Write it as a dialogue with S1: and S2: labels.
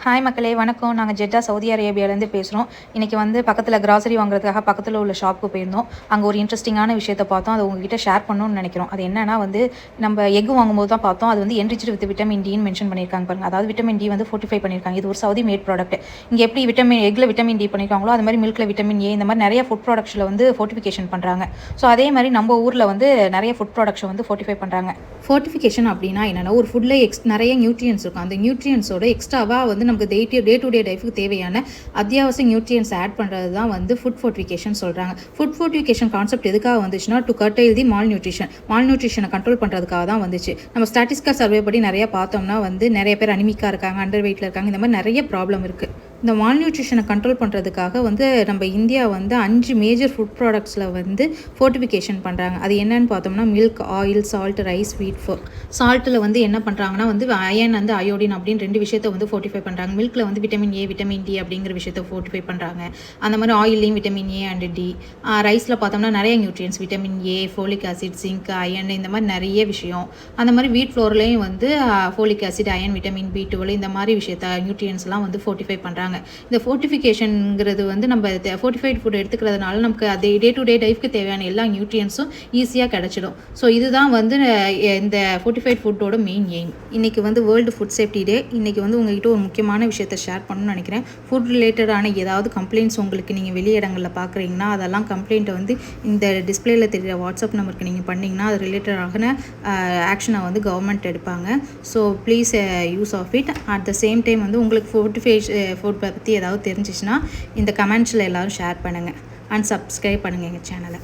S1: Hi மக்களே, வணக்கம். நாங்கள் ஜெட்டா சவுதி அரேபியாவிலேருந்து பேசுகிறோம். இன்றைக்கி வந்து பக்கத்தில் கிராசரி வாங்குறதுக்காக பக்கத்தில் உள்ள ஷாப்புக்கு போயிருந்தோம். அங்கே ஒரு இன்ட்ரெஸ்டிங்கான விஷயத்தை பார்த்தோம். அது உங்ககிட்ட ஷேர் பண்ணணும்னு நினைக்கிறோம். அது என்னன்னா வந்து நம்ம எக் வாங்கும்போது தான் பார்த்தோம். அது வந்து என்ரிச்டு வித் விட்டமின் டின்னு மென்ஷன் பண்ணியிருக்காங்க பாருங்கள். அதாவது விட்டமின் டி வந்து 45 பண்ணியிருக்காங்க. இது ஒரு சவுதி மேட் ப்ராடக்ட். இங்கே எப்படி எக்கில் விட்டமின் டி பண்ணியிருக்காங்களோ அது மாதிரி மில்கில் விட்டமின் ஏ, இந்த மாதிரி நிறைய ஃபுட் ப்ராடக்ட்ஸில் வந்து ஃபோர்ட்டிஃபிகேஷன் பண்ணுறாங்க. ஸோ அதே மாதிரி நம்ம ஊரில் வந்து நிறைய ஃபுட் ப்ராடக்ட்ஸை வந்து ஃபோர்ட்டிஃபை பண்ணுறாங்க. ஃபோர்ட்டிஃபிகேஷன் அப்படின்னா என்னென்னா, ஒரு ஃபுட்டில் நிறைய நியூட்ரியன்ஸ் இருக்கும். அந்த நியூட்ரியன்ஸோட எக்ஸ்ட்ராவாக வந்து நமக்கு டே டு டே லைஃபுக்கு தேவையான அத்தியாவசிய நியூட்ரியன்ஸ் ஆட் பண்ணுறது தான் வந்து ஃபுட் ஃபோர்ட்டிஃபிகேஷன் சொல்கிறாங்க. ஃபுட் ஃபோர்ட்டிஃபிகேஷன் கான்செப்ட் எதுக்காக வந்துச்சுன்னா, டு கர்டைல் தி மால் நியூட்ரிஷனை கண்ட்ரோல் பண்ணுறதுக்காக தான் வந்துச்சு. நம்ம ஸ்டாட்டிஸ்டிக்கல் சர்வே படி நிறைய பார்த்தோம்னா வந்து நிறைய பேர் அனிமிக்காக இருக்காங்க, அண்டர் வெயிட்டில் இருக்காங்க, இந்த மாதிரி நிறைய ப்ராப்ளம் இருக்குது. இந்த மால் நியூட்ரிஷனை கண்ட்ரோல் பண்ணுறதுக்காக வந்து நம்ம இந்தியா வந்து 5 மேஜர் ஃபுட் ப்ராடக்ட்ஸில் வந்து ஃபோர்ட்டிஃபிகேஷன் பண்ணுறாங்க. அது என்னன்னு பார்த்தோம்னா, மில்க், ஆயில், சால்ட், ரைஸ், வீட். சால்ட்டில் வந்து என்ன பண்ணுறாங்கன்னா வந்து அயன் வந்து அயோடின் அப்படின்னு 2 விஷயத்தை வந்து ஃபோர்ட்டிஃபை பண்ணுறாங்க. மில்கில் வந்து விட்டமின் ஏ, விட்டமின் டி அப்படிங்கிற விஷயத்தை ஃபோர்ட்டிஃபை பண்ணுறாங்க. அந்த மாதிரி ஆயிலையும் விட்டமின் ஏ அண்ட் டி. ரைஸில் பார்த்தோம்னா நிறைய nutrients, vitamin A, folic acid, zinc, iron, இந்த மாதிரி நிறைய விஷயம். அந்த மாதிரி வீட் ஃப்ளோர்லேயும் வந்து folic acid, iron, vitamin B12 இந்த மாதிரி விஷயத்த நியூட்ரியன்ஸ்லாம் வந்து ஃபோர்ட்டிஃபை பண்ணுறாங்க. இந்த ஃபோர்ட்டிஃபிகேஷனுங்கிறது வந்து நம்ம ஃபோர்ட்டிஃபைட் ஃபுட் எடுத்துக்கிறதுனால நமக்கு அது டே டு டே லைஃப்க்கு தேவையான எல்லா நியூட்ரியன்ஸும் ஈஸியாக கிடச்சிடும். ஸோ இதுதான் வந்து இந்த ஃபோர்ட்டிஃபைட் ஃபுட்டோட மெயின் எய்ம். இன்றைக்கி வந்து வேர்ல்டு ஃபுட் சேஃப்டி டே. இன்றைக்கி வந்து உங்கள்கிட்ட ஒரு முக்கியமான விஷயத்தை ஷேர் பண்ணணும்னு நினைக்கிறேன். ஃபுட் ரிலேட்டடான ஏதாவது கம்ப்ளைண்ட்ஸ் உங்களுக்கு நீங்கள் வெளி இடங்களில் பார்க்குறீங்கன்னா, அதெல்லாம் கம்ப்ளைண்ட்டை வந்து இந்த டிஸ்பிளேயில் தெரிகிற வாட்ஸ்அப் நம்பருக்கு நீங்கள் பண்ணிங்கன்னா அது ரிலேட்டடான ஆக்ஷனை வந்து கவர்மெண்ட் எடுப்பாங்க. So please use of it. At the same time வந்து உங்களுக்கு ஃபுட் பற்றி ஏதாவது தெரிஞ்சிச்சுன்னா இந்த கமெண்ட்ஸில் எல்லோரும் ஷேர் பண்ணுங்கள் அண்ட் சப்ஸ்கிரைப் பண்ணுங்கள் எங்கள் சேனலை.